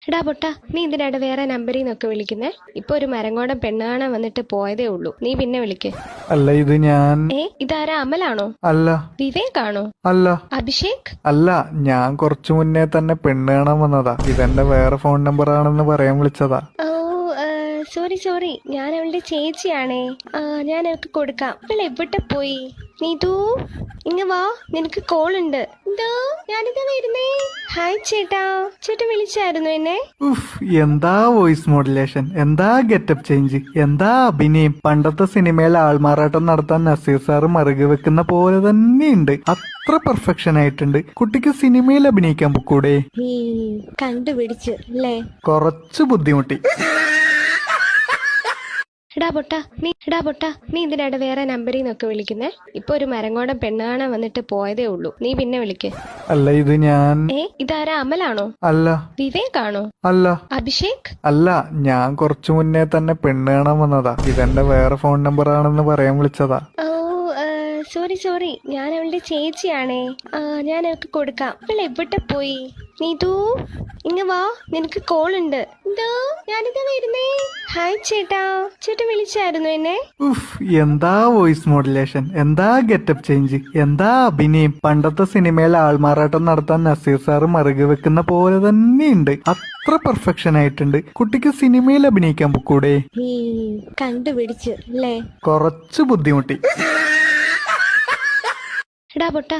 എടാ പൊട്ടാ, നീ എന്തിനാണ് വേറെ നമ്പറിൽ നിന്നൊക്കെ വിളിക്കുന്നേ? ഇപ്പൊ ഒരു മരങ്കോടൻ പെണ്ണ് കാണാൻ വന്നിട്ട് പോയതേ ഉള്ളൂ. നീ പിന്നെ വിളിക്ക്. അല്ല ഇത് ഞാൻ. ഇതാരാ? അമലാണോ? അല്ല. വിവേകാണോ? അല്ല. അഭിഷേക്? അല്ല, ഞാൻ കുറച്ചു മുന്നേ തന്നെ പെണ്ണ് കാണാൻ വന്നതാ. ഇതെന്റെ വേറെ ഫോൺ നമ്പർ ആണെന്ന് പറയാൻ വിളിച്ചതാ. സോറി, ഞാൻ അവളുടെ ചേച്ചിയാണേ. ഞാൻ അവൾക്ക് കൊടുക്കാം. അവൾ എവിടെ പോയി? നീതു, ഇങ്ങ വാ, നിനക്ക് കോൾ ഉണ്ട്. എന്തോ? ഞാനിതാ വരുന്നേ. ഹായ് ചേട്ടാ. ചേട്ടൻ വിളിച്ചായിരുന്നു എന്നെ? എന്താ വോയിസ് മോഡുലേഷൻ, എന്താ ഗെറ്റപ്പ് ചേഞ്ച്, എന്താ അഭിനയം. പണ്ടത്തെ സിനിമയിൽ ആൾമാറാട്ടം നടത്താൻ നസീർ സാറ് മറുകി വെക്കുന്ന പോലെ തന്നെയുണ്ട്. അത്ര പെർഫെക്ഷൻ ആയിട്ടുണ്ട്. കുട്ടിക്ക് സിനിമയിൽ അഭിനയിക്കാൻ പൊക്കൂടെ? കണ്ടുപിടിച്ചു അല്ലേ? കുറച്ച് ബുദ്ധിമുട്ടി. എടാ പൊട്ടാ, നീ എന്തിനാണ് വേറെ നമ്പറിൽ നിന്നൊക്കെ വിളിക്കുന്നേ? ഇപ്പൊ ഒരു മരങ്കോടൻ പെണ്ണ് കാണാൻ വന്നിട്ട് പോയതേ ഉള്ളൂ. നീ പിന്നെ വിളിക്ക്. അല്ല ഇത് ഞാൻ. ഇതാരാ? അമലാണോ? അല്ല. വിവേകാണോ? അല്ല. അഭിഷേക്? അല്ല, ഞാൻ കുറച്ചു മുന്നേ തന്നെ പെണ്ണ് കാണാൻ വന്നതാ. ഇതെന്റെ വേറെ ഫോൺ നമ്പർ ആണെന്ന് പറയാൻ വിളിച്ചതാ. സോറി, ഞാൻ അവളുടെ ചേച്ചിയാണേ. ഞാൻ അവൾക്ക് കൊടുക്കാം. അവൾ എവിടെ പോയി? നീതു, ഇങ്ങ വാ, നിനക്ക് കോൾ ഉണ്ട്. എന്തോ? ഞാനിതാ വരുന്നേ. ഹായ് ചേട്ടാ. ചേട്ടൻ വിളിച്ചായിരുന്നു എന്നെ? എന്താ വോയിസ് മോഡുലേഷൻ, എന്താ ഗെറ്റപ്പ് ചേഞ്ച്, എന്താ അഭിനയം. പണ്ടത്തെ സിനിമയിൽ ആൾമാറാട്ടം നടത്താൻ നസീർ സാറ് മറുകി വെക്കുന്ന പോലെ തന്നെയുണ്ട്. അത്ര പെർഫെക്ഷൻ ആയിട്ടുണ്ട്. കുട്ടിക്ക് സിനിമയിൽ അഭിനയിക്കാൻ പൊക്കൂടെ? കണ്ടുപിടിച്ചു അല്ലേ? കുറച്ച് ബുദ്ധിമുട്ടി. എടാ പൊട്ടാ,